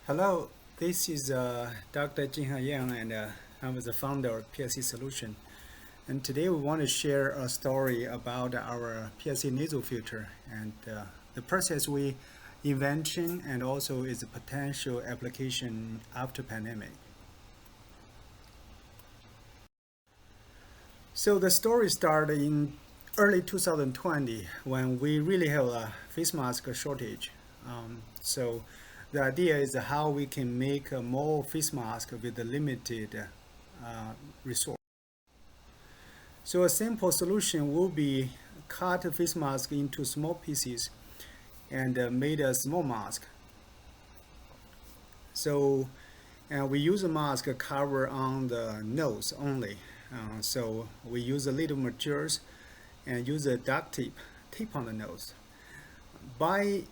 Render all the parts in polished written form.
Hello, this is Dr. Jinha Yang, and I'm the founder of PSC Solution. And today we want to share a story about our PSC nasal filter and the process we invention and also its potential application after pandemic. So the story started in early 2020 when we really have a face mask shortage. So the idea is how we can make more face mask with a limited resource. So a simple solution will be cut the face mask into small pieces and made a small mask. So we use a mask cover on the nose only. So we use a little materials and use a duct tape on the nose. By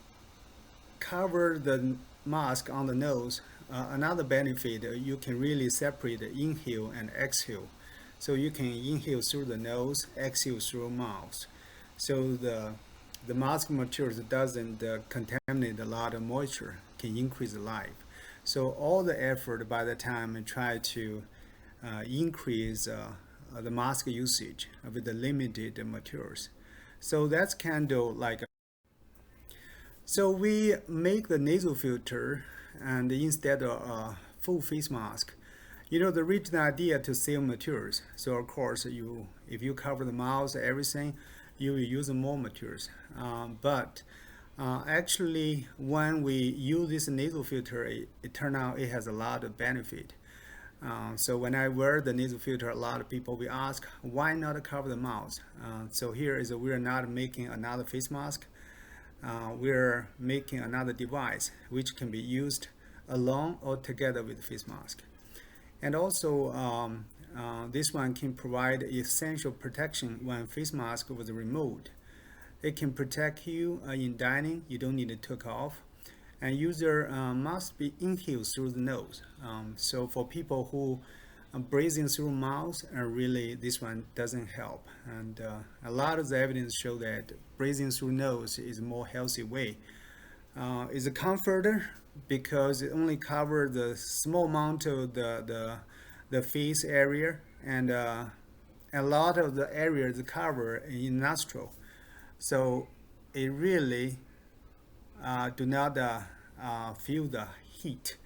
cover the mask on the nose, another benefit, you can really separate the inhale and exhale. So you can inhale through the nose, exhale through mouth. So the mask materials doesn't contaminate a lot of moisture, can increase the life. So all the effort by the time I try to increase the mask usage with the limited materials. So that's kind of like so we make the nasal filter and instead of a full face mask. The original idea to save materials. So of course, if you cover the mouth, everything, you will use more materials. But actually, when we use this nasal filter, it turned out it has a lot of benefit. So when I wear the nasal filter, a lot of people will ask, why not cover the mouth? So here is we're not making another face mask. We're making another device which can be used alone or together with the face mask. And also, this one can provide essential protection when face mask was removed. It can protect you in dining. You don't need to take off. And user must be inhaled through the nose. So for people who are breathing through mouth, really this one doesn't help. And a lot of the evidence show that breathing through nose is a more healthy way. It's a comforter because it only covers the small amount of the face area, and a lot of the areas covered in nostril. So it really do not feel the heat.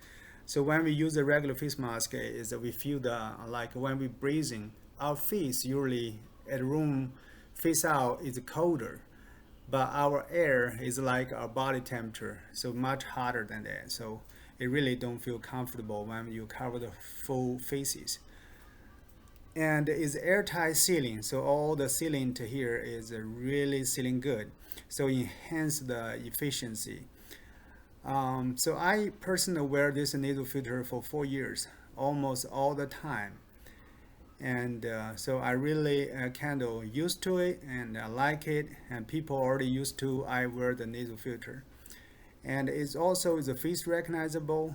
So when we use a regular face mask, is we feel like when we breathing, our face usually at room face out is colder, but our air is like our body temperature, so much hotter than that. So it really don't feel comfortable when you cover the full faces. And it's airtight sealing, so all the sealing to here is really sealing good, so enhance the efficiency. So I personally wear this nasal filter for 4 years, almost all the time. And so I really kind of used to it, and I like it, and people already used to I wear the nasal filter. And it's also is a face recognizable.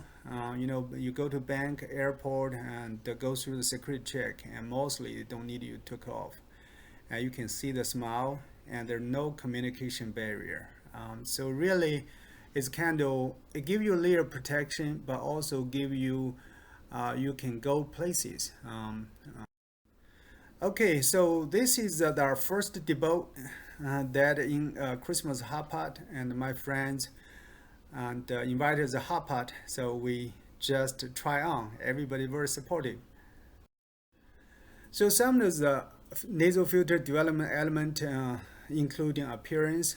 You go to bank, airport, and go through the security check, and mostly they don't need you to take off. You can see the smile, and there's no communication barrier. So really, it's kind of it give you a layer of protection, but also give you you can go places. Okay, so this is our first debut that in Christmas hot pot, and my friends and invited the hot pot, so we just try on. Everybody very supportive. So some of the nasal filter development element, including appearance,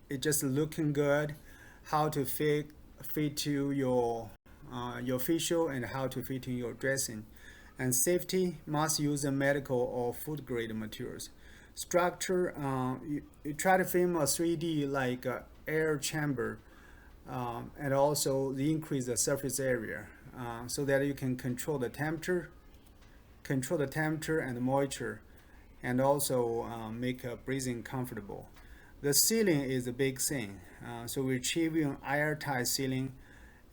it just looking good, how to fit to your facial and how to fit in your dressing. And safety, must use a medical or food grade materials. Structure, you try to film a 3D like air chamber, and also the increase the surface area, so that you can control the temperature and the moisture, and also make breathing comfortable. The sealing is a big thing, so we're achieving airtight sealing,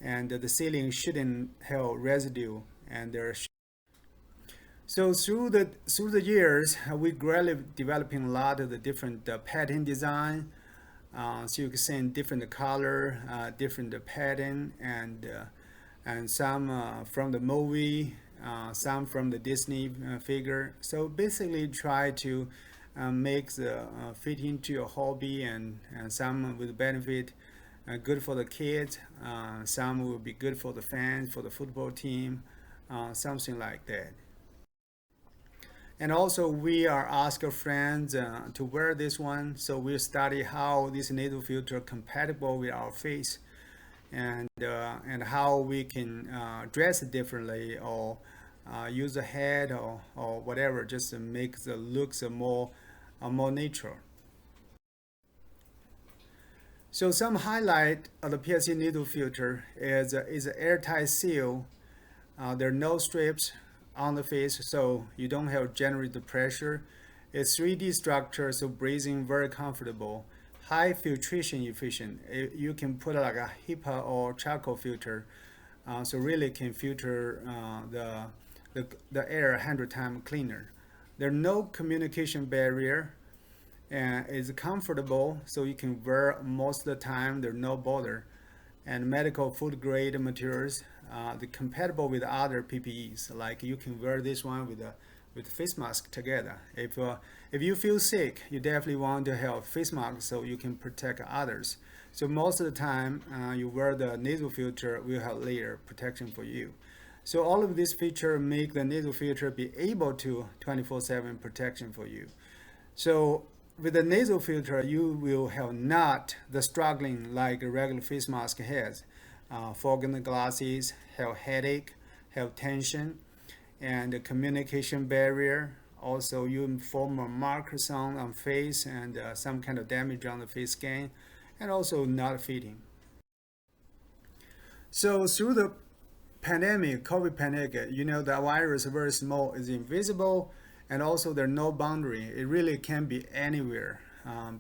and the sealing shouldn't have residue, and so through the years, we gradually developing a lot of the different pattern design. So you can see in different color, different pattern, and and some from the movie, some from the Disney figure. So basically try to make the fit into your hobby, and some with benefit good for the kids, some will be good for the fans, for the football team, something like that. And also we are ask our friends to wear this one, so we'll study how this nasal filter compatible with our face, and how we can dress it differently, or use a head, or whatever, just to make the looks more natural. So some highlight of the PSC nasal filter is an airtight seal. There are no strips on the face, so you don't have to generate the pressure. It's 3D structure, so breathing very comfortable. High filtration efficient. You can put like a HEPA or charcoal filter, so really can filter the air 100 times cleaner. There's no communication barrier, and it's comfortable, so you can wear most of the time. There's no bother. And medical food grade materials, they're compatible with other PPEs. Like you can wear this one with face mask together. If you feel sick, you definitely want to have face mask so you can protect others. So most of the time, you wear the nasal filter will have layer protection for you. So all of these features make the nasal filter be able to 24/7 protection for you. So with the nasal filter, you will have not the struggling like a regular face mask has. Fog in the glasses, have headache, have tension, and the communication barrier. Also, you form a markers on face, and some kind of damage on the face scan, and also not fitting. So through the pandemic, COVID pandemic, the virus is very small, is invisible, and also there's no boundary. It really can be anywhere,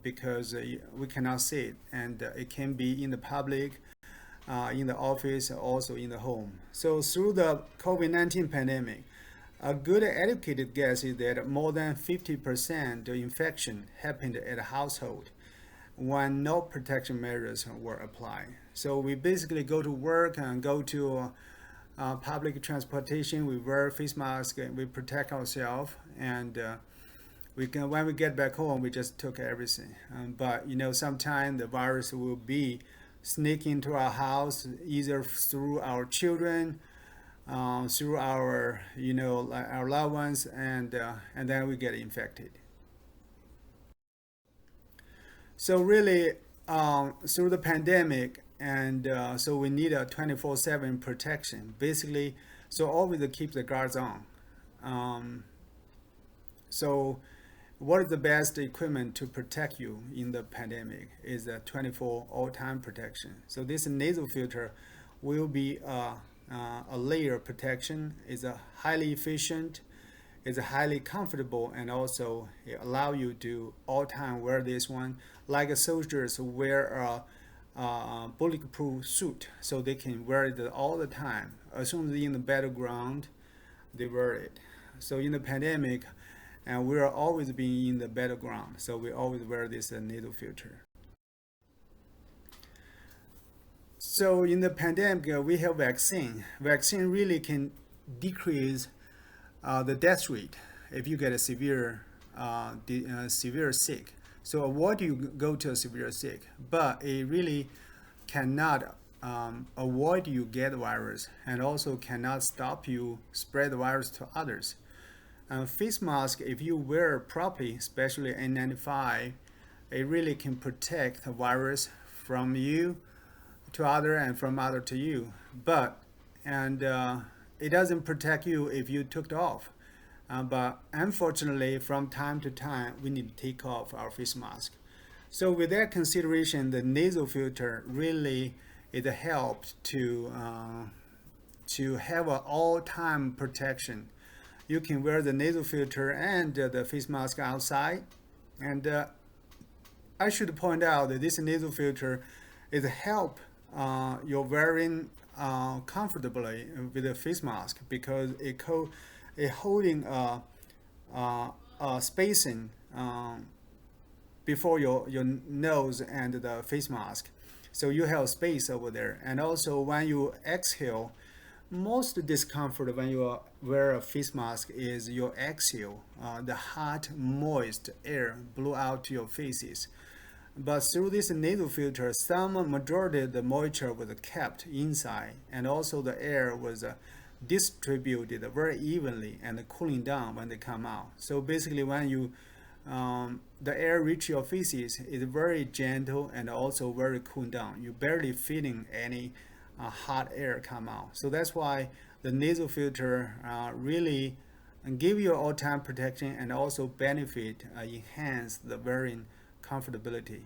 because we cannot see it, and it can be in the public, in the office, also in the home. So through the COVID-19 pandemic, a good educated guess is that more than 50% of infection happened at a household when no protection measures were applied. So we basically go to work and go to public transportation, we wear face masks, and we protect ourselves, and when we get back home, we just took everything. But sometimes the virus will be sneaking into our house, either through our children, through our our loved ones, and then we get infected. So really, through the pandemic, and so we need a 24/7 protection. Basically, so always keep the guards on. So what is the best equipment to protect you in the pandemic is a 24 all-time protection. So this nasal filter will be a layer protection. Is a highly efficient, is highly comfortable, and also it allow you to all time wear this one, like soldiers wear a bulletproof suit, so they can wear it all the time. As soon as they're in the battleground, they wear it. So in the pandemic, and we are always being in the battleground, so we always wear this nasal filter. So in the pandemic, we have vaccine. Vaccine really can decrease the death rate if you get a severe sick. So avoid you go to a severe sick, but it really cannot avoid you get the virus, and also cannot stop you spread the virus to others. Face mask, if you wear properly, especially N95, it really can protect the virus from you to other, and from other to you. But it doesn't protect you if you took it off. But unfortunately, from time to time, we need to take off our face mask. So with that consideration, the nasal filter really it helps to have an all-time protection. You can wear the nasal filter and the face mask outside. And I should point out that this nasal filter is help you're wearing comfortably with a face mask, because it holding a spacing before your nose and the face mask, so you have space over there. And also when you exhale, Most discomfort when you wear a face mask is your exhale, the hot, moist air blew out to your faces. But through this nasal filter, some majority of the moisture was kept inside, and also the air was distributed very evenly and cooling down when they come out. So basically, when you the air reach your faces, is very gentle and also very cool down. You barely feeling any hot air come out. So that's why the nasal filter really give you all-time protection and also benefit enhance the wearing comfortability.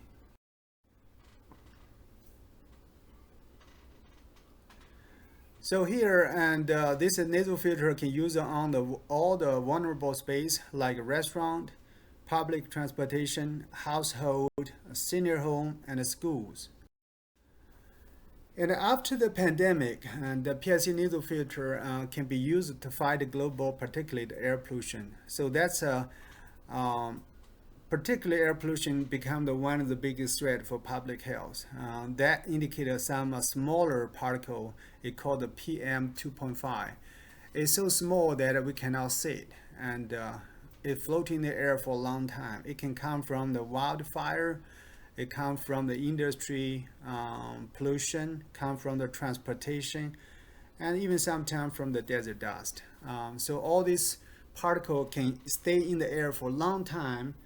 So here, and this nasal filter can use on all the vulnerable space like restaurant, public transportation, household, senior home, and schools. And after the pandemic, the PSC nasal filter can be used to fight global particulate air pollution. So that's particular air pollution become one of the biggest threat for public health. That indicated some smaller particle, it called the PM2.5. It's so small that we cannot see it, and it floats in the air for a long time. It can come from the wildfire, it comes from the industry pollution, come from the transportation, and even sometimes from the desert dust. So all these particles can stay in the air for a long time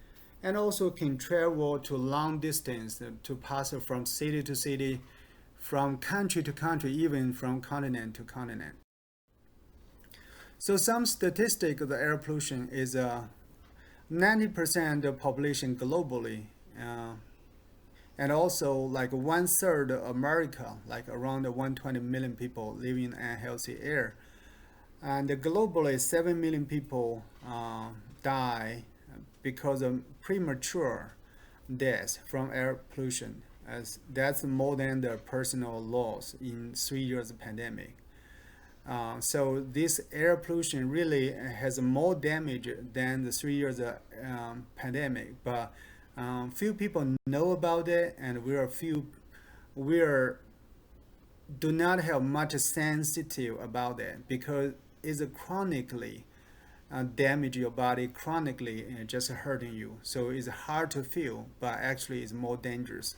and also can travel to long distance to pass from city to city, from country to country, even from continent to continent. So some statistic of the air pollution is 90% of population globally, and also like 1/3 of America, like around 120 million people living in unhealthy air. And globally, 7 million people die because of premature death from air pollution. As that's more than the personal loss in 3 years of pandemic. So this air pollution really has more damage than the 3 years of pandemic, but few people know about it, and we do not have much sensitive about it because it's chronically damage your body chronically and just hurting you. So it's hard to feel, but actually it's more dangerous.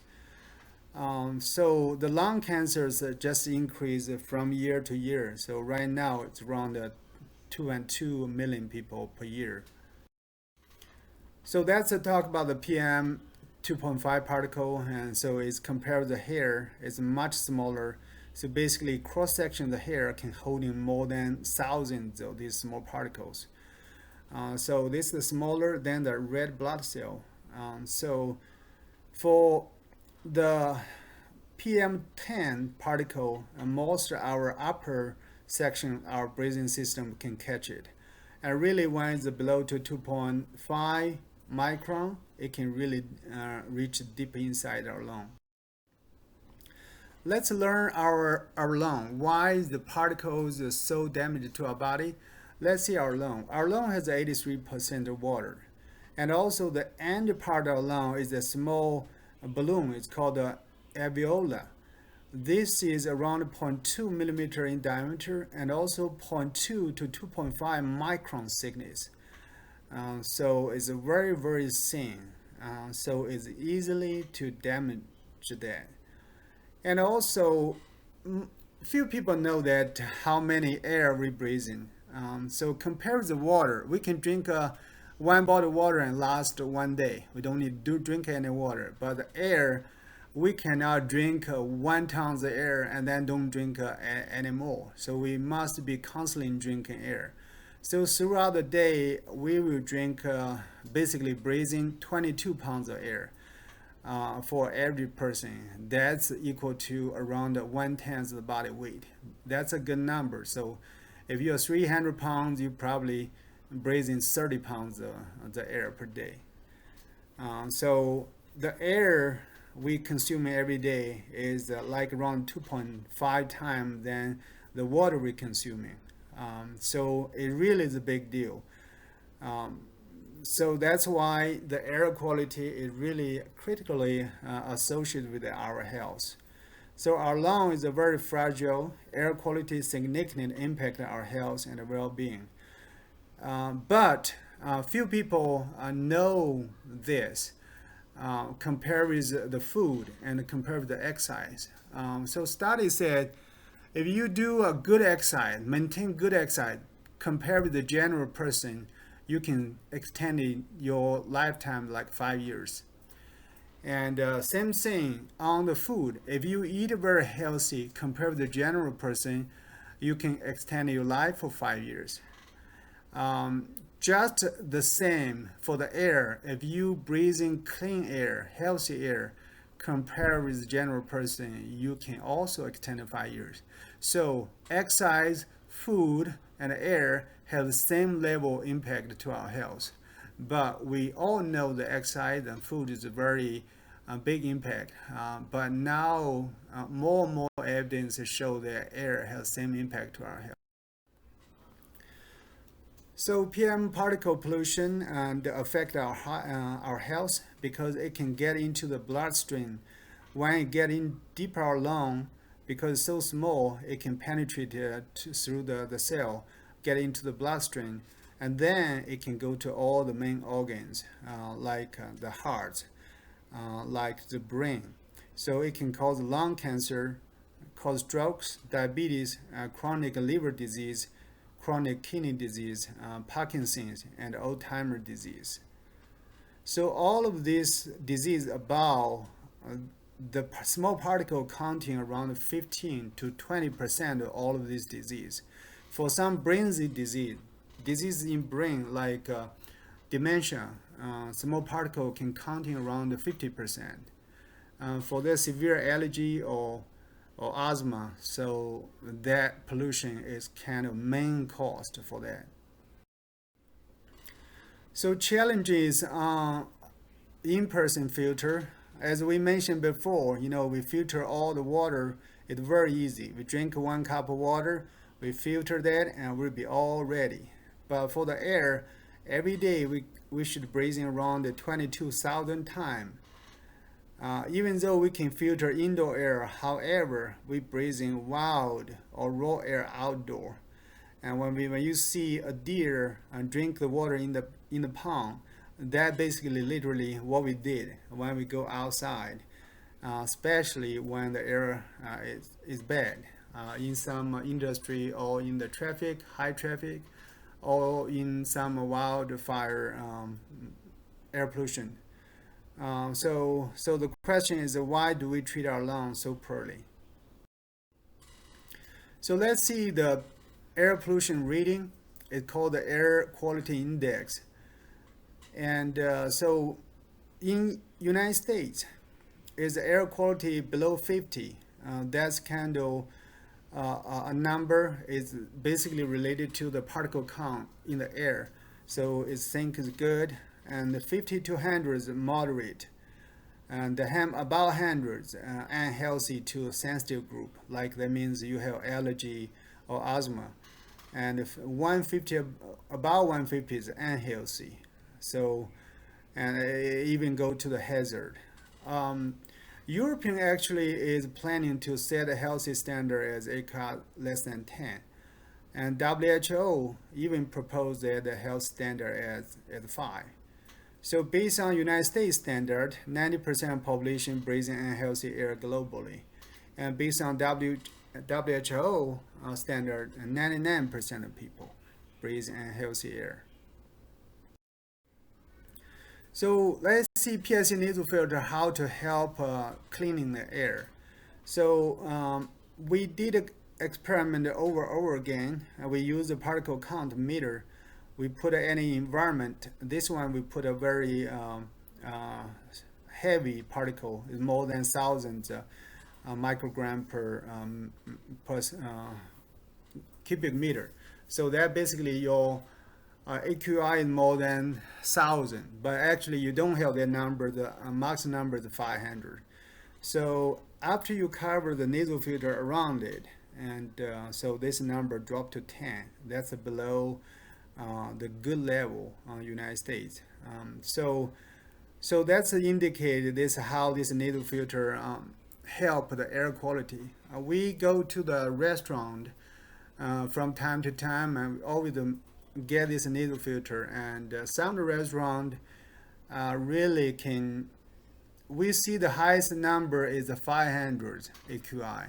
So the lung cancers just increase from year to year. So right now it's around 2 million people per year. So that's a talk about the PM 2.5 particle, and so it's compared with the hair, it's much smaller. So basically cross section of the hair can hold in more than thousands of these small particles. So this is smaller than the red blood cell. So for the PM10 particle, most of our upper section, our breathing system can catch it. And really when it's below to 2.5 micron, it can really reach deep inside our lung. Let's learn our lung. Why the particles are so damaged to our body? Let's see our lung. Our lung has 83% of water. And also the end part of our lung is a small balloon. It's called the alveolar. This is around 0.2 millimeter in diameter and also 0.2 to 2.5 micron thickness. So it's very, very thin. So it's easily to damage that. And also, few people know that how many air we breathe in. So compared to the water, we can drink one bottle of water and last 1 day. We don't need to drink any water. But the air, we cannot drink 1 ton of air and then don't drink anymore. So we must be constantly drinking air. So throughout the day, we will drink basically breathing 22 pounds of air for every person. That's equal to around 1/10 of the body weight. That's a good number. So if you're 300 pounds, you probably breathing 30 pounds of the air per day. So the air we consume every day is like around 2.5 times than the water we're consuming. So it really is a big deal. So that's why the air quality is really critically associated with our health. So our lung is a very fragile. Air quality significantly impacts our health and well-being. But few people know this. Compare with the food and compare with the exercise. So studies said if you do a good exercise, maintain good exercise, compare with the general person, you can extend your lifetime like 5 years. And same thing on the food. If you eat very healthy, compared with the general person, you can extend your life for 5 years. Just the same for the air. If you breathe in clean air, healthy air, compared with the general person, you can also extend 5 years. So exercise, food, and air have the same level impact to our health. But we all know the exercise and food is a very big impact. But now more and more evidence show that air has same impact to our health. So PM particle pollution and affect our health because it can get into the bloodstream. When it get in deeper our lung, because it's so small, it can penetrate through the cell, get into the bloodstream, and then it can go to all the main organs, like the heart, like the brain. So it can cause lung cancer, cause strokes, diabetes, chronic liver disease, chronic kidney disease, Parkinson's, and Alzheimer's disease. So all of these disease about the small particle counting around 15 to 20% of all of these disease. For some brain disease in brain like dementia, small particle can counting around 50%. For the severe allergy or asthma, so that pollution is kind of main cost for that. So challenges on in-person filter, as we mentioned before, we filter all the water. It's very easy. We drink 1 cup of water, we filter that, and we'll be all ready. But for the air, every day we should breathe in around 22,000 times. Even though we can filter indoor air, however, we breathe in wild or raw air outdoor. And when you see a deer and drink the water in the pond, that basically literally what we did when we go outside, especially when the air is bad in some industry or in the traffic, high traffic, or in some wildfire air pollution. So the question is, why do we treat our lungs so poorly? So let's see the air pollution reading. It's called the air quality index. And so in United States, is air quality below 50. That's kind of a number is basically related to the particle count in the air. So it think is good. And the 50 to 100 is moderate, and about 100 is unhealthy to sensitive group, like that means you have allergy or asthma, and if 150 about 150 is unhealthy. So and it even go to the hazard. European actually is planning to set a healthy standard as ACOT less than 10. And WHO even proposed that the health standard as 5. So based on United States standard, 90% of population breathing unhealthy air globally. And based on WHO standard, 99% of people breathe unhealthy air. So let's see PSC nasal filter, how to help cleaning the air. So we did an experiment over again. We use a particle count meter. We put any environment. This one we put a very heavy particle, is more than thousands microgram per cubic meter. So that basically your AQI is more than 1,000, but actually you don't have that number. The max number is 500. So after you cover the nasal filter around it, and so this number dropped to 10. That's below the good level on United States. So that's indicated this how this nasal filter help the air quality. We go to the restaurant from time to time and always get this nasal filter, and some restaurant really can. We see the highest number is 500 AQI,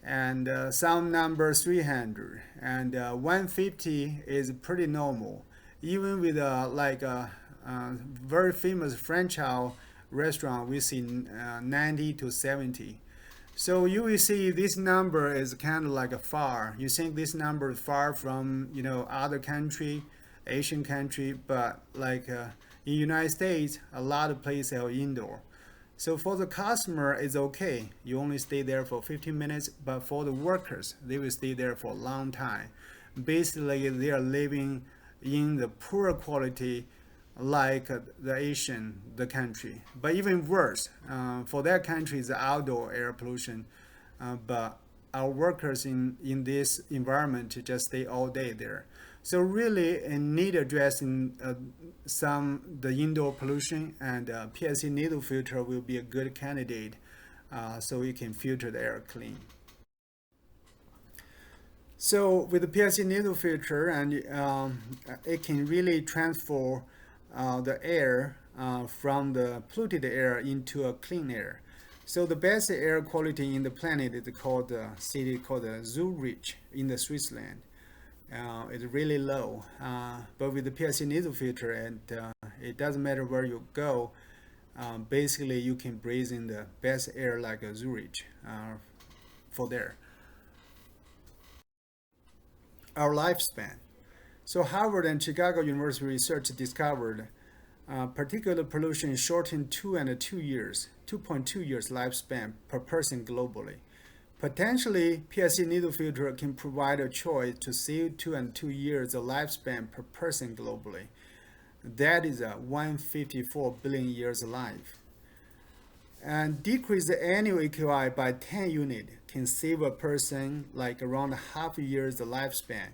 and some number 300, and 150 is pretty normal. Even with like a very famous French restaurant, we see 90 to 70. So you will see this number is kind of like a far. You think this number is far from other country, Asian country, but like in United States, a lot of places are indoor. So for the customer, it's okay. You only stay there for 15 minutes, but for the workers, they will stay there for a long time. Basically, they are living in the poor quality like the Asian, the country. But even worse, for that country is the outdoor air pollution. But our workers in this environment just stay all day there. So really need addressing the indoor pollution, and PSC nasal filter will be a good candidate so you can filter the air clean. So with the PSC nasal filter, and it can really transfer the air from the polluted air into a clean air. So the best air quality in the planet is called the city called Zurich in the Switzerland. It's really low, but with the PSC nasal filter, and it doesn't matter where you go. Basically, you can breathe in the best air like Zurich for there. Our lifespan. So Harvard and Chicago University research discovered particulate pollution shortened 2.2 years lifespan per person globally. Potentially, PSC nasal filter can provide a choice to save 2.2 years of lifespan per person globally. That is a 154 billion years of life. And decrease the annual AQI by 10 units can save a person like around half a year's lifespan.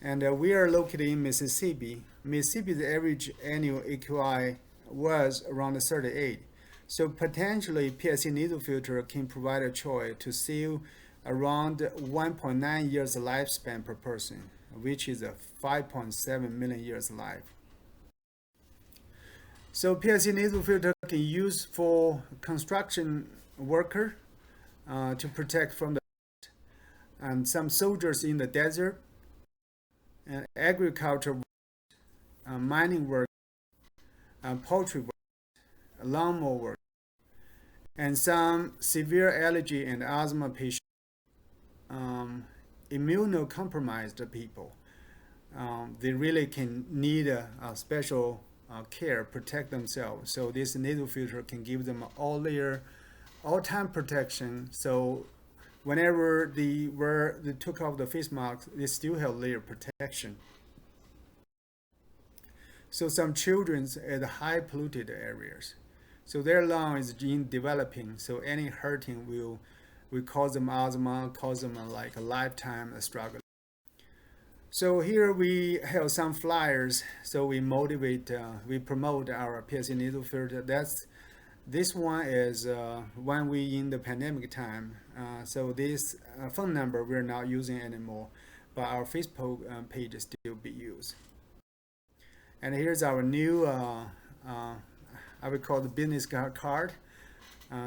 And we are located in Mississippi. Mississippi's average annual AQI was around 38. So potentially, PSC nasal filter can provide a choice to save around 1.9 years lifespan per person, which is a 5.7 million years life. So PSC nasal filter can use for construction worker to protect from the and some soldiers in the desert, and agriculture, mining work, poultry work, lawnmower work, and some severe allergy and asthma patients, immunocompromised people. They really can need a special care, protect themselves. So this nasal filter can give them all-time protection. So whenever they took off the face mask, they still have layer protection. So some children at high polluted areas, so their lung is in developing. So any hurting will cause them asthma, cause them like a lifetime struggle. So here we have some flyers. So we promote our PSC nasal filter. This one is when we in the pandemic time. So this phone number we're not using anymore, but our Facebook page is still be used. And here's our new, I would call the business card.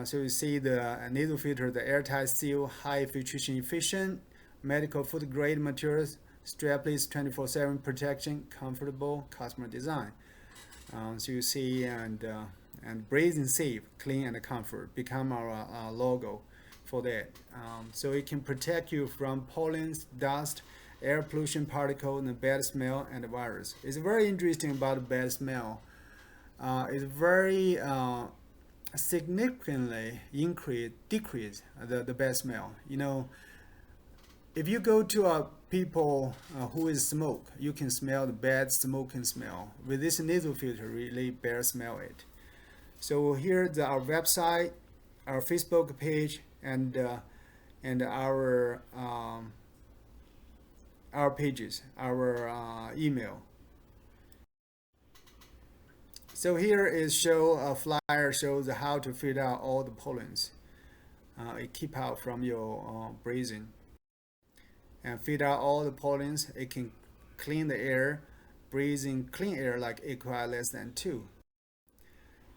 So you see the nasal filter, the airtight seal, high filtration efficient, medical food grade materials, strapless 24/7 protection, comfortable customer design. So you see, and breathing safe, clean, and comfort become our logo for that. So it can protect you from pollens, dust, air pollution particle, and bad smell and virus. It's very interesting about the bad smell. It's very significantly decrease the bad smell. If you go to people who is smoke, you can smell the bad smoking smell. With this nasal filter, really better smell it. So here's our website, our Facebook page, and our pages, our email. So here is a flyer shows how to filter out all the pollens. it keep out from your breathing and filter out all the pollens. It can clean the air, breathing clean air like AQI less than 2.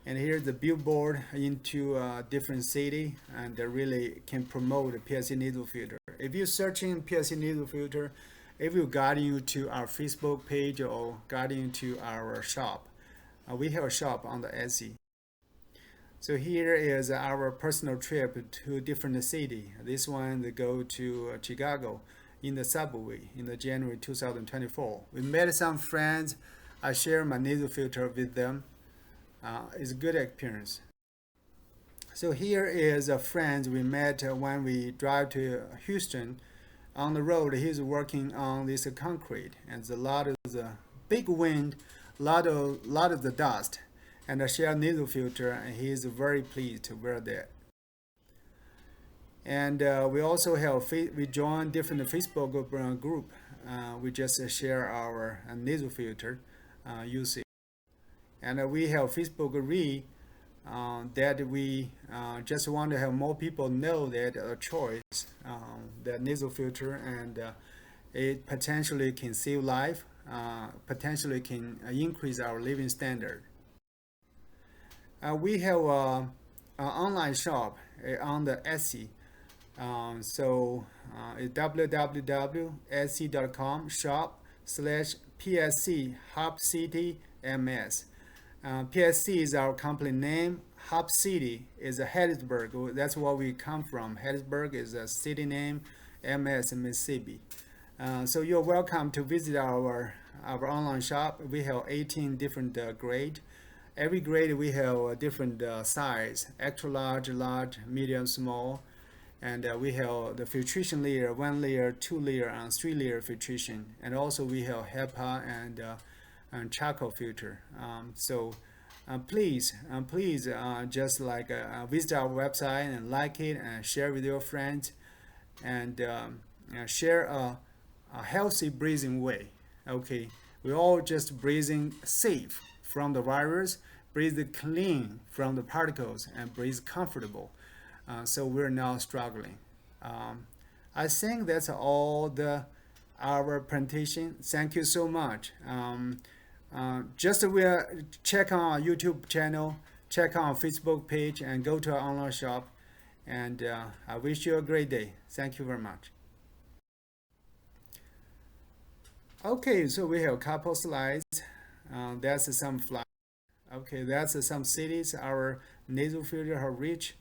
And here's the billboard into a different city, and they really can promote the PSC Nasal Filter. If you're searching PSC Nasal Filter, it will guide you to our Facebook page or guide you to our shop. We have a shop on the Etsy. So here is our personal trip to different city. This one, they go to Chicago in the subway in the January 2024. We met some friends. I share my nasal filter with them. It's a good experience. So here is a friend we met when we drive to Houston. On the road, he's working on this concrete, and a lot of the big wind, lot of the dust, and I share nasal filter, and he's very pleased to wear that. And we also have we join different Facebook group. We just share our nasal filter usage. And we have Facebook read that we just want to have more people know that a choice, the nasal filter, and it potentially can save life, potentially can increase our living standard. We have an online shop on the Etsy. So it's www.etsy.com/shop/PSC Hub City MS. PSC is our company name. Hub City is Hattiesburg. That's where we come from. Hattiesburg is a city name. MS Mississippi. So you're welcome to visit our online shop. We have 18 different grade. Every grade we have a different size: extra large, large, medium, small. And we have the filtration layer, 1 layer, 2 layer, and 3 layer filtration. And also we have HEPA and charcoal filter. So please just like visit our website and like it and share with your friends, and share a healthy breathing way. Okay, we all just breathing safe from the virus, breathe clean from the particles, and breathe comfortable. So we're now struggling. I think that's all our presentation. Thank you so much. Just check on our YouTube channel, check on our Facebook page, and go to our online shop. And I wish you a great day. Thank you very much. Okay, so we have a couple slides. That's some flights. Okay, that's some cities our nasal filter have reached.